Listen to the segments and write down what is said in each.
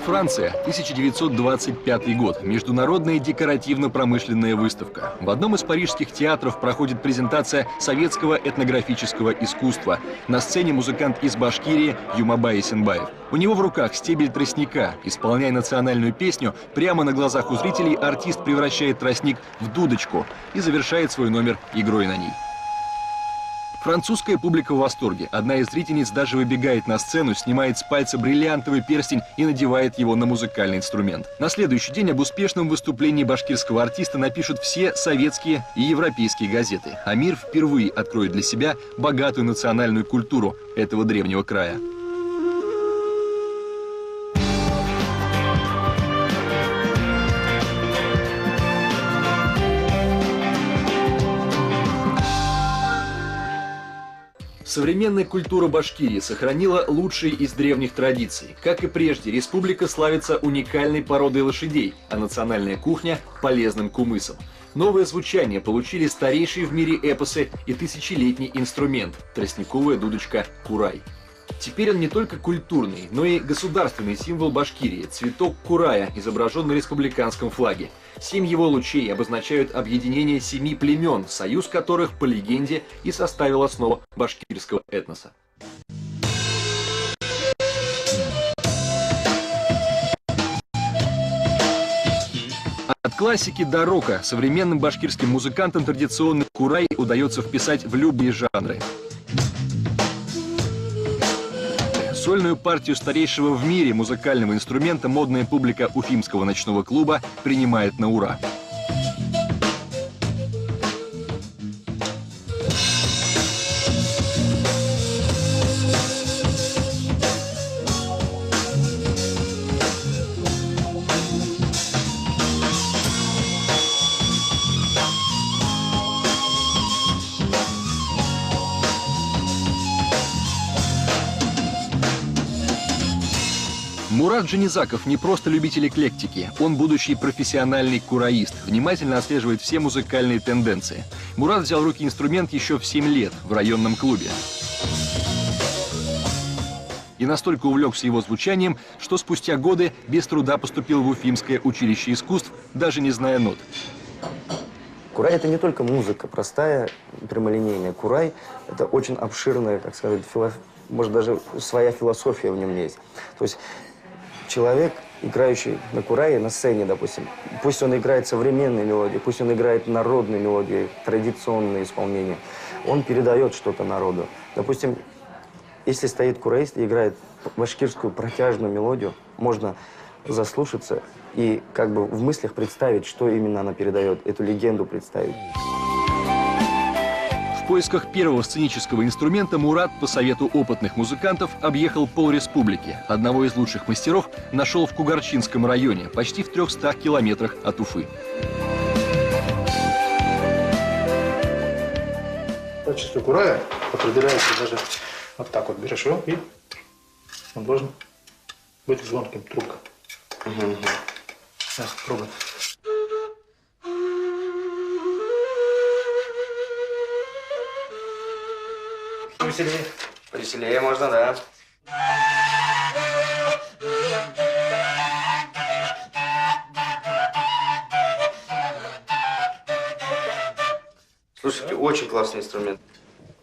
Франция, 1925 год. Международная декоративно-промышленная выставка. В одном из парижских театров проходит презентация советского этнографического искусства. На сцене музыкант из Башкирии Юмабай Есенбаев. У него в руках стебель тростника. Исполняя национальную песню, прямо на глазах у зрителей артист превращает тростник в дудочку и завершает свой номер игрой на ней. Французская публика в восторге. Одна из зрительниц даже выбегает на сцену, снимает с пальца бриллиантовый перстень и надевает его на музыкальный инструмент. На следующий день об успешном выступлении башкирского артиста напишут все советские и европейские газеты. А мир впервые откроет для себя богатую национальную культуру этого древнего края. Современная культура Башкирии сохранила лучшие из древних традиций. Как и прежде, республика славится уникальной породой лошадей, а национальная кухня – полезным кумысом. Новое звучание получили старейшие в мире эпосы и тысячелетний инструмент – тростниковая дудочка «Курай». Теперь он не только культурный, но и государственный символ Башкирии – цветок курая, изображен на республиканском флаге. 7 его лучей обозначают объединение 7 племен, союз которых, по легенде, и составил основу башкирского этноса. От классики до рока современным башкирским музыкантам традиционный курай удается вписать в любые жанры. Сольную партию старейшего в мире музыкального инструмента модная публика Уфимского ночного клуба принимает на ура. Мурат Джанизаков не просто любитель эклектики, он будущий профессиональный кураист, внимательно отслеживает все музыкальные тенденции. Мурат взял в руки инструмент еще в 7 лет в районном клубе. И настолько увлекся его звучанием, что спустя годы без труда поступил в Уфимское училище искусств, даже не зная нот. Курай – это не только музыка простая, прямолинейная. Курай – это очень обширная, как сказать, может, даже своя философия в нем есть. То есть человек, играющий на курае, на сцене, допустим, пусть он играет современные мелодии, пусть он играет народные мелодии, традиционные исполнения, он передает что-то народу. Допустим, если стоит кураист и играет башкирскую протяжную мелодию, можно заслушаться и как бы в мыслях представить, что именно она передает, эту легенду представить. В поисках первого сценического инструмента Мурат по совету опытных музыкантов объехал полреспублики. Одного из лучших мастеров нашел в Кугарчинском районе, почти в 300 километрах от Уфы. Качество курая определяется даже вот так вот. Берешь его, и он должен быть звонким, трубка. Сейчас, пробуй. Повеселее. Повеселее можно, да. Слушайте, очень классный инструмент.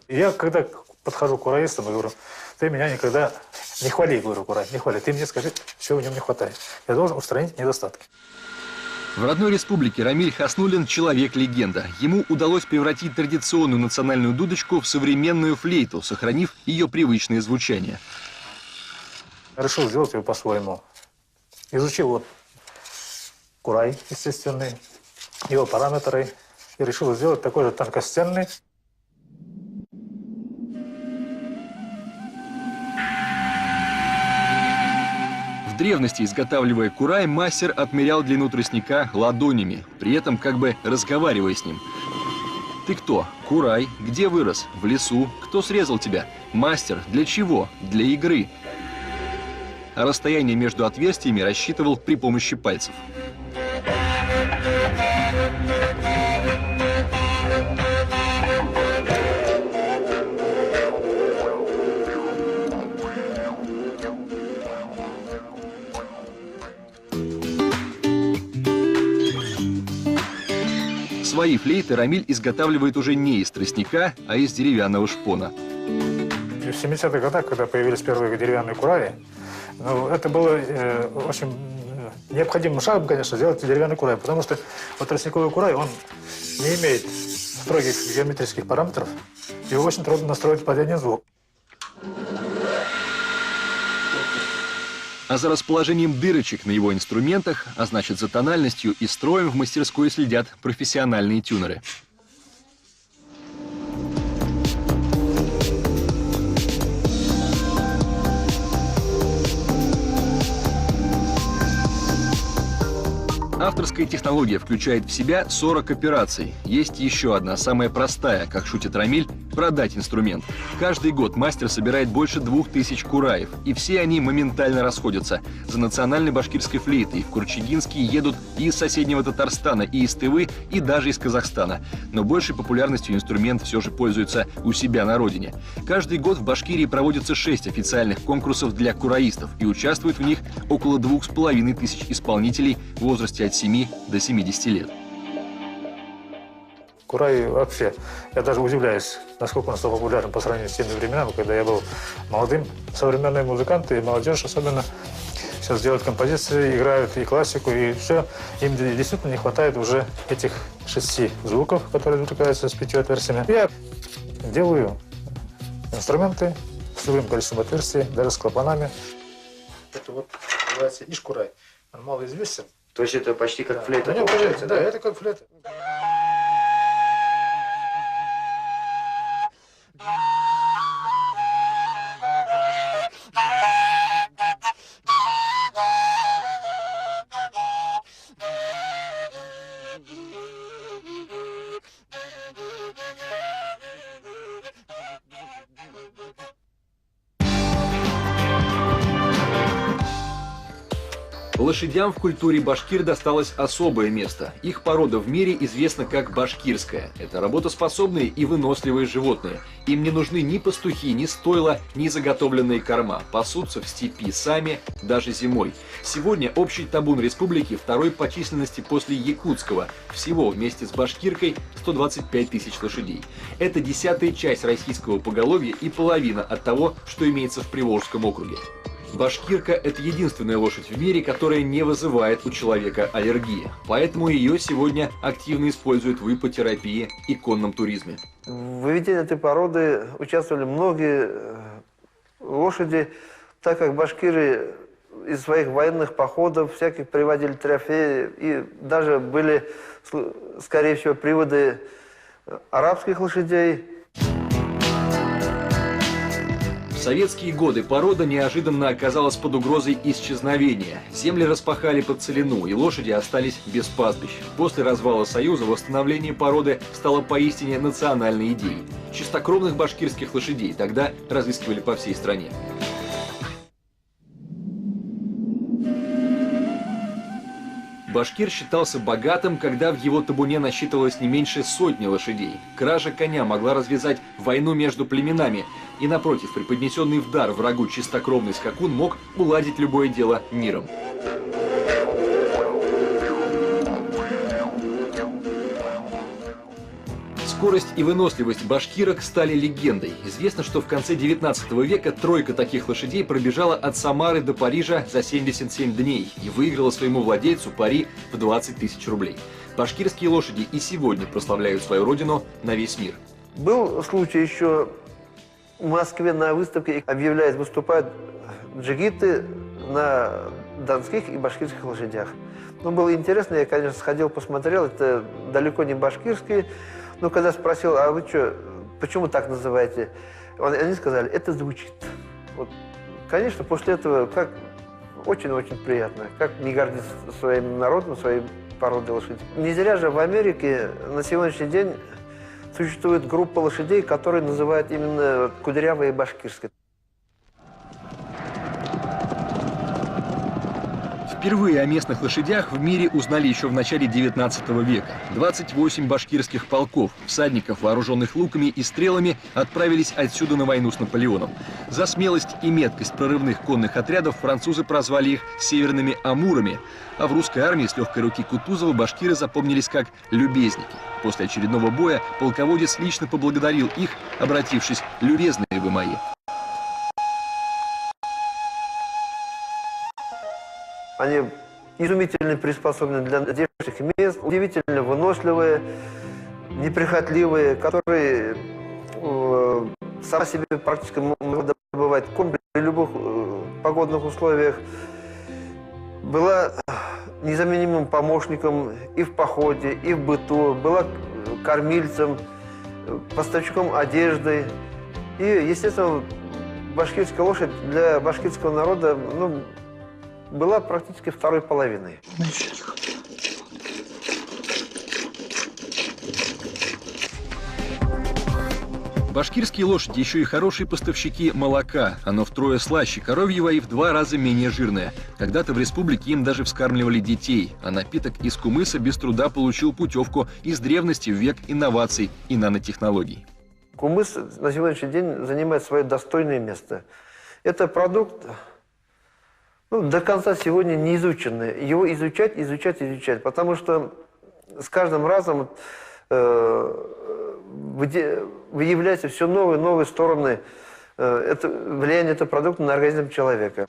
Я когда подхожу к кураистам и говорю, ты меня никогда не хвали, говорю, курай, не хвали. Ты мне скажи, чего в нем не хватает. Я должен устранить недостатки. В родной республике Рамиль Хаснуллин – человек-легенда. Ему удалось превратить традиционную национальную дудочку в современную флейту, сохранив ее привычное звучание. Я решил сделать его по-своему. Изучил вот курай естественный, его параметры, и решил сделать такой же тонкостенный. В древности, изготавливая курай, мастер отмерял длину тростника ладонями, при этом как бы разговаривая с ним. Ты кто? Курай. Где вырос? В лесу. Кто срезал тебя? Мастер. Для чего? Для игры. А расстояние между отверстиями рассчитывал при помощи пальцев. Свои флейты Рамиль изготавливает уже не из тростника, а из деревянного шпона. В 70-х годах, когда появились первые деревянные кураи, ну, это было очень необходимым шагом, конечно, сделать деревянный курай, потому что вот тростниковый курай, он не имеет строгих геометрических параметров, его очень трудно настроить под один звук. А за расположением дырочек на его инструментах, а значит за тональностью и строем в мастерской следят профессиональные тюнеры. Авторская технология включает в себя 40 операций. Есть еще одна, самая простая, как шутит Рамиль, продать инструмент. Каждый год мастер собирает больше 2000 кураев, и все они моментально расходятся. За национальной башкирской флейтой в Курчагинский едут и из соседнего Татарстана, и из Тывы, и даже из Казахстана. Но большей популярностью инструмент все же пользуется у себя на родине. Каждый год в Башкирии проводится 6 официальных конкурсов для кураистов, и участвует в них около 2500 исполнителей в возрасте от 7 до 70 лет. Курай вообще, я даже удивляюсь, насколько он стал популярным по сравнению с теми временами, когда я был молодым. Современные музыканты и молодежь особенно сейчас делают композиции, играют и классику, и все. Им действительно не хватает уже этих 6 звуков, которые извлекаются с 5 отверстиями. Я делаю инструменты с любым количеством отверстий, даже с клапанами. Это вот называется иш-курай. Он малоизвестен. То есть это почти как флейта Да, получается, да, это как флейта. Лошадям в культуре башкир досталось особое место. Их порода в мире известна как башкирская. Это работоспособные и выносливые животные. Им не нужны ни пастухи, ни стойла, ни заготовленные корма. Пасутся в степи сами, даже зимой. Сегодня общий табун республики второй по численности после якутского. Всего вместе с башкиркой 125 000 лошадей. Это 10-я часть российского поголовья и половина от того, что имеется в Приволжском округе. Башкирка – это единственная лошадь в мире, которая не вызывает у человека аллергии. Поэтому ее сегодня активно используют в иппотерапии и конном туризме. В выведении этой породы участвовали многие лошади, так как башкиры из своих военных походов всяких приводили трофеи, и даже были, скорее всего, приводы арабских лошадей. В советские годы порода неожиданно оказалась под угрозой исчезновения. Земли распахали под целину, и лошади остались без пастбищ. После развала Союза восстановление породы стало поистине национальной идеей. Чистокровных башкирских лошадей тогда разыскивали по всей стране. Башкир считался богатым, когда в его табуне насчитывалось не меньше 100 лошадей. Кража коня могла развязать войну между племенами. И напротив, преподнесенный в дар врагу чистокровный скакун мог уладить любое дело миром. Скорость и выносливость башкирок стали легендой. Известно, что в конце 19 века тройка таких лошадей пробежала от Самары до Парижа за 77 дней и выиграла своему владельцу пари в 20 000 рублей. Башкирские лошади и сегодня прославляют свою родину на весь мир. Был случай еще в Москве на выставке, объявляют, выступают джигиты на донских и башкирских лошадях. Ну, было интересно, я, конечно, сходил, посмотрел, это далеко не башкирские. Но когда спросил, а вы что, почему так называете? Они сказали, это звучит. Вот, конечно, после этого как очень-очень приятно. Как не гордиться своим народом, своей породой лошадей. Не зря же в Америке на сегодняшний день существует группа лошадей, которые называют именно кудрявые башкирские. В Впервые о местных лошадях в мире узнали еще в начале 19 века. 28 башкирских полков, всадников, вооруженных луками и стрелами, отправились отсюда на войну с Наполеоном. За смелость и меткость прорывных конных отрядов французы прозвали их «северными амурами», а в русской армии с легкой руки Кутузова башкиры запомнились как «любезники». После очередного боя полководец лично поблагодарил их, обратившись: «Любезные вы мои». Они изумительно приспособлены для здешних мест, удивительно выносливые, неприхотливые, которые сама себе практически могут добывать корм при любых погодных условиях. Была незаменимым помощником и в походе, и в быту, была кормильцем, поставщиком одежды. И, естественно, башкирская лошадь для башкирского народа, ну, была практически второй половиной. Башкирские лошади еще и хорошие поставщики молока. Оно втрое слаще коровьего и в 2 раза менее жирное. Когда-то в республике им даже вскармливали детей, а напиток из кумыса без труда получил путевку из древности в век инноваций и нанотехнологий. Кумыс на сегодняшний день занимает свое достойное место. Это продукт, ну, до конца сегодня не изученный. Его изучать, потому что с каждым разом выявляются все новые и новые стороны влияния этого продукта на организм человека.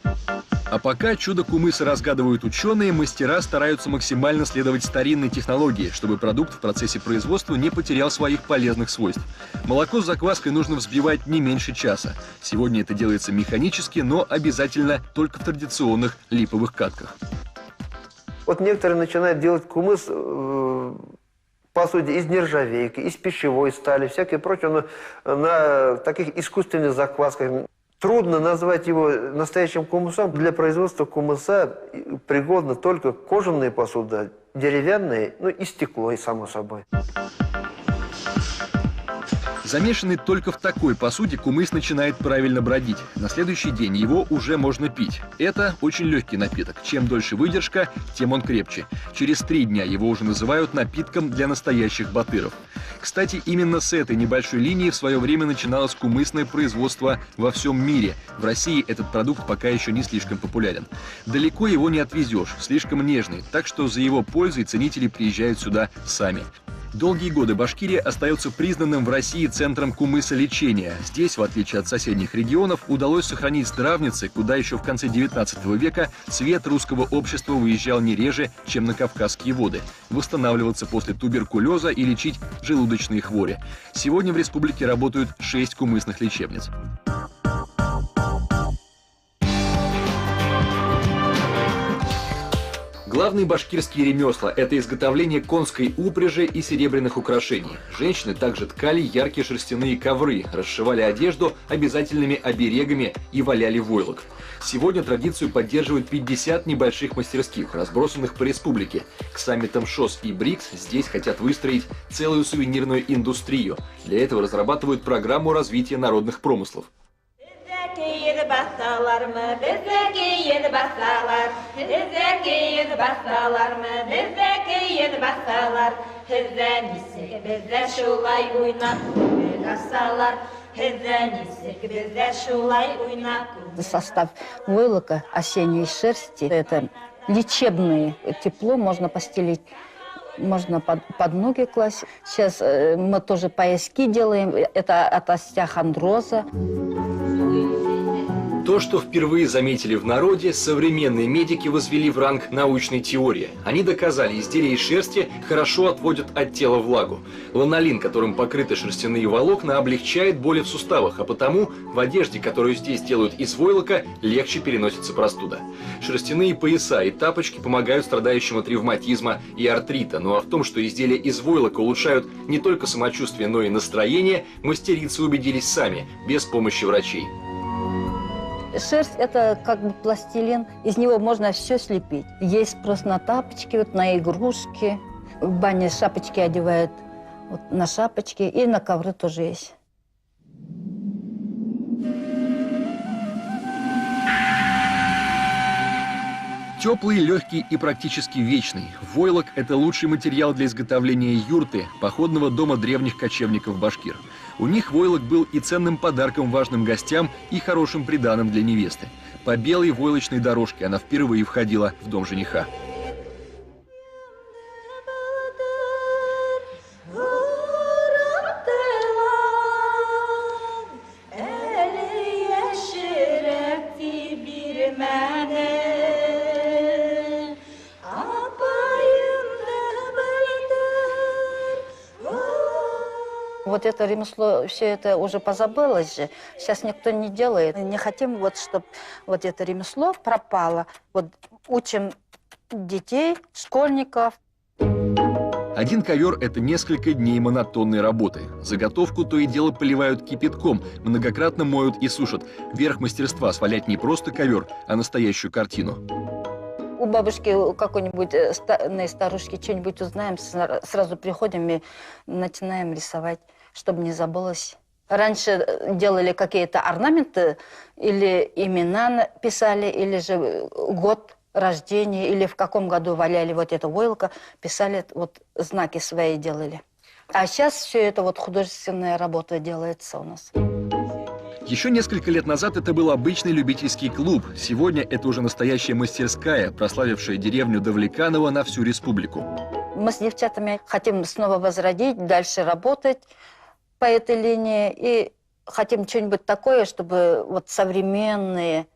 А пока чудо кумыса разгадывают ученые, мастера стараются максимально следовать старинной технологии, чтобы продукт в процессе производства не потерял своих полезных свойств. Молоко с закваской нужно взбивать не меньше часа. Сегодня это делается механически, но обязательно только в традиционных липовых катках. Вот некоторые начинают делать кумыс, по сути, из нержавейки, из пищевой стали, всякое прочее, но на таких искусственных заквасках. Трудно назвать его настоящим кумысом. Для производства кумыса пригодна только кожаная посуда, деревянная, ну и стекло, и само собой. Замешанный только в такой посуде кумыс начинает правильно бродить. На следующий день его уже можно пить. Это очень легкий напиток. Чем дольше выдержка, тем он крепче. Через 3 дня его уже называют напитком для настоящих батыров. Кстати, именно с этой небольшой линии в свое время начиналось кумысное производство во всем мире. В России этот продукт пока еще не слишком популярен. Далеко его не отвезешь, слишком нежный, так что за его пользой ценители приезжают сюда сами. Долгие годы Башкирия остается признанным в России центром кумысолечения. Здесь, в отличие от соседних регионов, удалось сохранить здравницы, куда еще в конце 19 века цвет русского общества выезжал не реже, чем на Кавказские воды, восстанавливаться после туберкулеза и лечить желудочные хвори. Сегодня в республике работают 6 кумысных лечебниц. Главные башкирские ремесла – это изготовление конской упряжи и серебряных украшений. Женщины также ткали яркие шерстяные ковры, расшивали одежду обязательными оберегами и валяли войлок. Сегодня традицию поддерживают 50 небольших мастерских, разбросанных по республике. К саммитам ШОС и БРИКС здесь хотят выстроить целую сувенирную индустрию. Для этого разрабатывают программу развития народных промыслов. Состав войлока осенней шерсти – это лечебное тепло, можно постелить, можно под ноги класть. Сейчас мы тоже пояски делаем, это от остеохондроза. То, что впервые заметили в народе, современные медики возвели в ранг научной теории. Они доказали, изделия из шерсти хорошо отводят от тела влагу. Ланолин, которым покрыты шерстяные волокна, облегчает боли в суставах, а потому в одежде, которую здесь делают из войлока, легче переносится простуда. Шерстяные пояса и тапочки помогают страдающим от ревматизма и артрита. Ну а в том, что изделия из войлока улучшают не только самочувствие, но и настроение, мастерицы убедились сами, без помощи врачей. Шерсть – это как бы пластилин, из него можно все слепить. Есть спрос на тапочки, вот, на игрушки. В бане шапочки одевают, вот, на шапочки, и на ковры тоже есть. Теплый, легкий и практически вечный. Войлок – это лучший материал для изготовления юрты, походного дома древних кочевников-башкир. У них войлок был и ценным подарком важным гостям, и хорошим приданым для невесты. По белой войлочной дорожке она впервые входила в дом жениха. Вот это ремесло, все это уже позабылось же. Сейчас никто не делает. Не хотим, вот, чтобы вот это ремесло пропало. Вот учим детей, школьников. Один ковер – это несколько дней монотонной работы. Заготовку то и дело поливают кипятком, многократно моют и сушат. Верх мастерства – свалять не просто ковер, а настоящую картину. У бабушки какой-нибудь старушки что-нибудь узнаем, сразу приходим и начинаем рисовать, чтобы не забылось. Раньше делали какие-то орнаменты, или имена писали, или же год рождения, или в каком году валяли вот это войлоко, писали, вот знаки свои делали. А сейчас все это вот художественная работа делается у нас. Еще несколько лет назад это был обычный любительский клуб. Сегодня это уже настоящая мастерская, прославившая деревню Давлеканово на всю республику. Мы с девчатами хотим снова возродить, дальше работать по этой линии. И хотим что-нибудь такое, чтобы вот современные.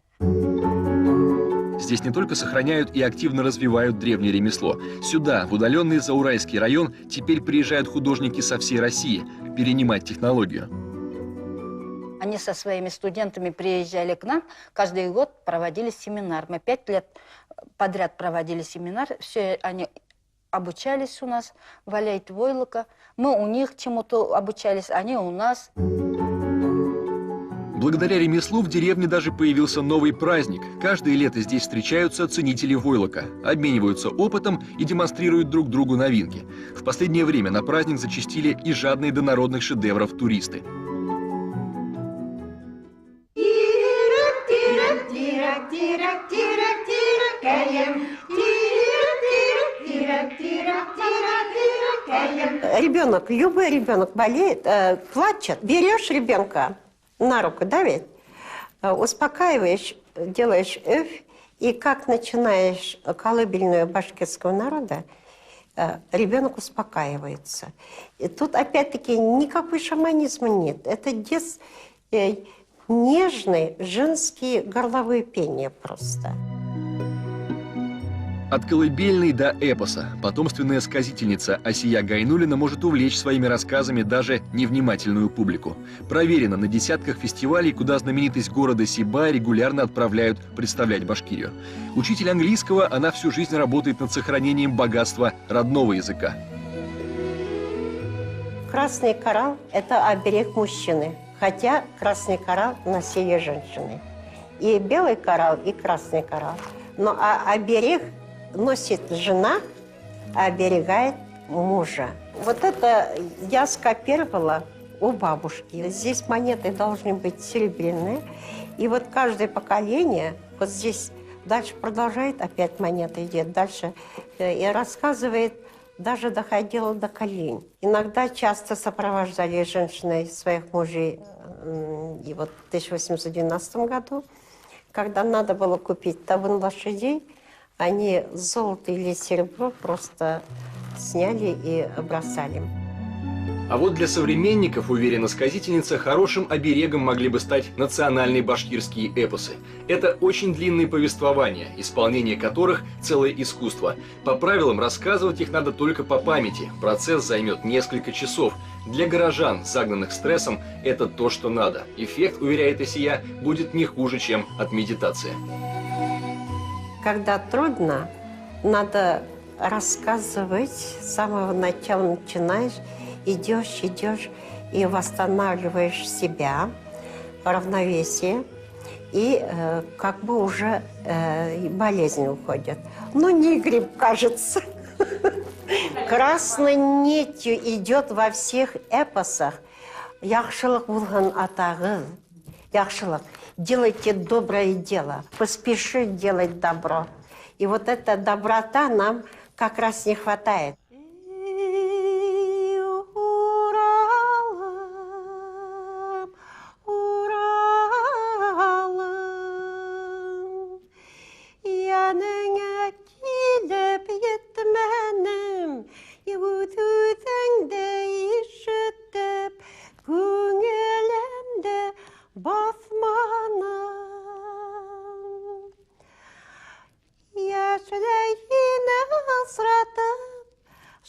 Здесь не только сохраняют и активно развивают древнее ремесло. Сюда, в удаленный Зауральский район, теперь приезжают художники со всей России перенимать технологию. Они со своими студентами приезжали к нам, каждый год проводили семинар. Мы 5 лет подряд проводили семинар, все они обучались у нас валять войлоко. Мы у них чему-то обучались, они у нас. Благодаря ремеслу в деревне даже появился новый праздник. Каждое лето здесь встречаются ценители войлока, обмениваются опытом и демонстрируют друг другу новинки. В последнее время на праздник зачастили и жадные до народных шедевров туристы. Ребенок, любой ребенок болеет, плачет. Берешь ребенка на руку, да ведь? Успокаиваешь, делаешь и как начинаешь колыбельную башкирского народа, ребенок успокаивается. И тут опять-таки никакой шаманизма нет. Это нежные женские горловые пения просто. От колыбельной до эпоса потомственная сказительница Асия Гайнуллина может увлечь своими рассказами даже невнимательную публику. Проверено на десятках фестивалей, куда знаменитость города Сибай регулярно отправляют представлять Башкирию. Учитель английского, она всю жизнь работает над сохранением богатства родного языка. Красный коралл – это оберег мужчины, хотя красный коралл – носили женщины. И белый коралл, и красный коралл. Но оберег носит жена, а оберегает мужа. Вот это я скопировала у бабушки. Здесь монеты должны быть серебряные. И вот каждое поколение, вот здесь дальше продолжает, опять монета идет дальше, и рассказывает, даже доходило до колен. Иногда часто сопровождали женщины своих мужей. И вот в 1812 году, когда надо было купить табун лошадей, они золото или серебро просто сняли и бросали. А вот для современников, уверена сказительница, хорошим оберегом могли бы стать национальные башкирские эпосы. Это очень длинные повествования, исполнение которых – целое искусство. По правилам, рассказывать их надо только по памяти. Процесс займет несколько часов. Для горожан, загнанных стрессом, это то, что надо. Эффект, уверяет Асия, будет не хуже, чем от медитации. Когда трудно, надо рассказывать, с самого начала начинаешь, идешь и восстанавливаешь себя, равновесие, и как бы уже болезнь уходит. Но не грипп, кажется. Красной нитью идет во всех эпосах. Яхшылык булган атагы, яхшылык. Делайте доброе дело, поспеши делать добро. И вот эта доброта нам как раз не хватает.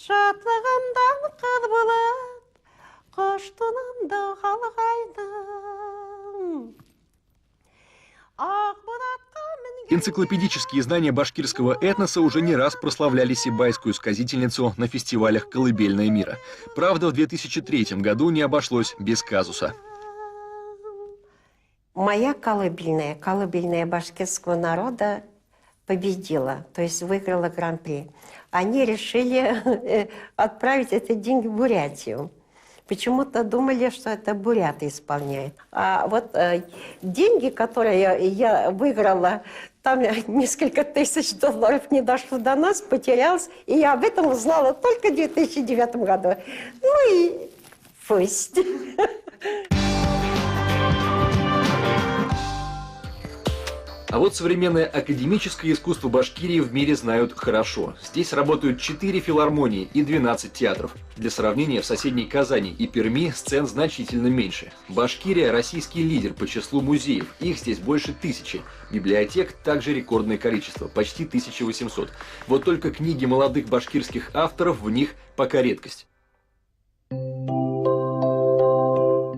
Шатлығымдан қыз болып, қоштынымды қалғайдым. Энциклопедические знания башкирского этноса уже не раз прославляли сибайскую сказительницу на фестивалях «Колыбельная мира». Правда, в 2003 году не обошлось без казуса. Моя колыбельная башкирского народа победила, то есть выиграла гран-при. Они решили отправить эти деньги в Бурятию. Почему-то думали, что это буряты исполняют. А вот деньги, которые я выиграла, там несколько тысяч долларов не дошло до нас, потерялось. И я об этом узнала только в 2009 году. Ну и пусть. А вот современное академическое искусство Башкирии в мире знают хорошо. Здесь работают 4 филармонии и 12 театров. Для сравнения, в соседней Казани и Перми сцен значительно меньше. Башкирия – российский лидер по числу музеев. Их здесь больше 1000. Библиотек также рекордное количество – почти 1800. Вот только книги молодых башкирских авторов в них пока редкость.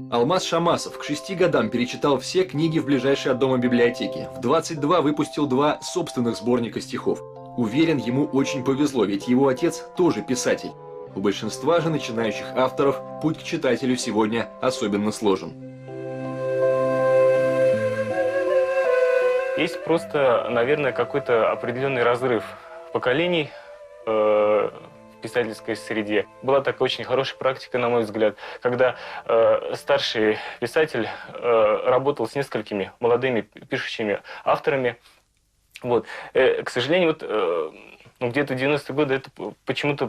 Алмаз Шамасов к 6 годам перечитал все книги в ближайшей от дома библиотеке. В 22 выпустил 2 собственных сборника стихов. Уверен, ему очень повезло, ведь его отец тоже писатель. У большинства же начинающих авторов путь к читателю сегодня особенно сложен. Есть просто, наверное, какой-то определенный разрыв поколений в писательской среде. Была такая очень хорошая практика, на мой взгляд, когда старший писатель работал с несколькими молодыми пишущими авторами. Вот. К сожалению, вот, где-то в 90-е годы это почему-то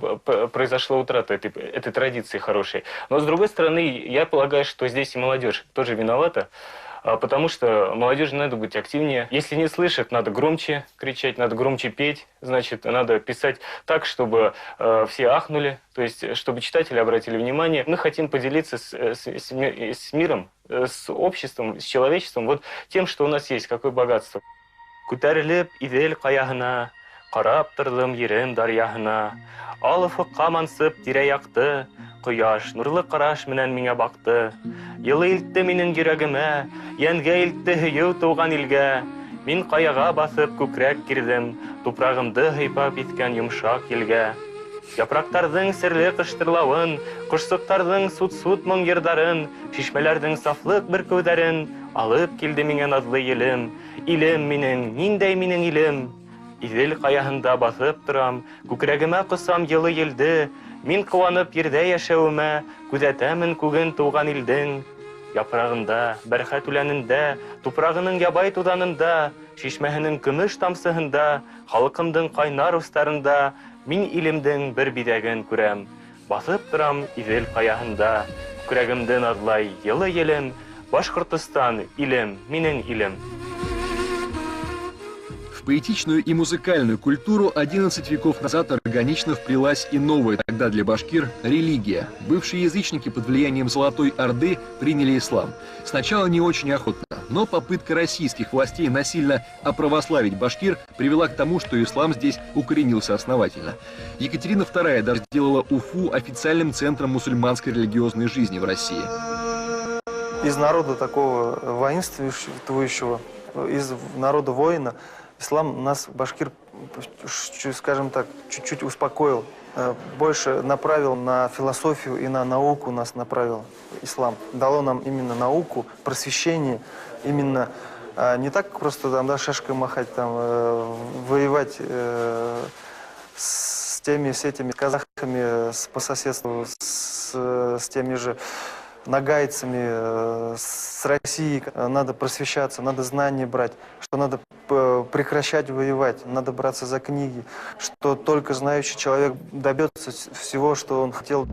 произошла утрата этой традиции хорошей. Но, с другой стороны, я полагаю, что здесь и молодежь тоже виновата. Потому что молодежи надо быть активнее. Если не слышат, надо громче кричать, надо громче петь. Значит, надо писать так, чтобы все ахнули, то есть, чтобы читатели обратили внимание. Мы хотим поделиться с миром, с обществом, с человечеством, вот тем, что у нас есть, какое богатство. Күтәрелеп Идел каяһына, карап тордым Ерем дарьяһына. Алыфыкка мансып тирә-якты, кояш нурлы караш менән миңа бакты. Йылы илтте минең йөрәгемә, янгә илтте һөеү туган илгә. Мин каяга басып күкрәк кирдем, тупрагымды һыйпап иткән йомшак елгә. Япрактарның серле кыштырлавын, кошсыктарның сут-сут моң йырдарын, шишмәләрнең сафлык бер күдәрен алып килде миңа надлы елем. Илем минең, ниндәй минең илем? Идел каяһында басып торам, күкрәгемә кысам йылы елде. Мин куанып ердә яшәвемә, күзәтәмен күген туган илдең. Япрагында, бәрхәт үләнендә, тупрагының ябай туданында, шишмәһенең көмеш тамсыһында, халкымдың кайнар устарында мин илемдең бер бидәген күрәм. Басып торам Идел каяһында, күкрәгемдә надлай йылы елем. Башкортстан, илем, минең илем. В поэтичную и музыкальную культуру 11 веков назад органично вплелась и новая тогда для башкир религия. Бывшие язычники под влиянием Золотой Орды приняли ислам. Сначала не очень охотно, но попытка российских властей насильно оправославить башкир привела к тому, что ислам здесь укоренился основательно. Екатерина II даже сделала Уфу официальным центром мусульманской религиозной жизни в России. Из народа такого воинствующего, из народа воина, ислам нас, башкир, скажем так, чуть-чуть успокоил, больше направил на философию и на науку нас направил ислам. Дало нам именно науку, просвещение, именно не так просто там, да, шашкой махать, там, воевать с этими казахами по соседству, с теми же нагайцами, с Россией. Надо просвещаться, надо знания брать, что надо прекращать воевать, надо браться за книги, что только знающий человек добьется всего, что он хотел.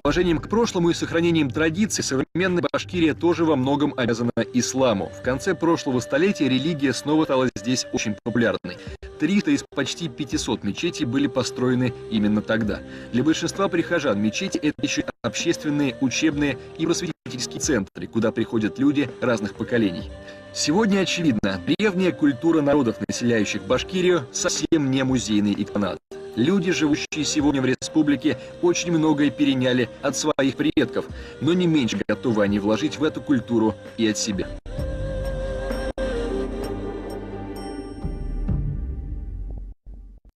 Уважением к прошлому и сохранением традиций современная Башкирия тоже во многом обязана исламу. В конце прошлого столетия религия снова стала здесь очень популярной. 300 из почти 500 мечетей были построены именно тогда. Для большинства прихожан мечети – это еще общественные, учебные и просветительские центры, куда приходят люди разных поколений. Сегодня очевидно, древняя культура народов, населяющих Башкирию, совсем не музейный экспонат. Люди, живущие сегодня в республике, очень многое переняли от своих предков, но не меньше готовы они вложить в эту культуру и от себя.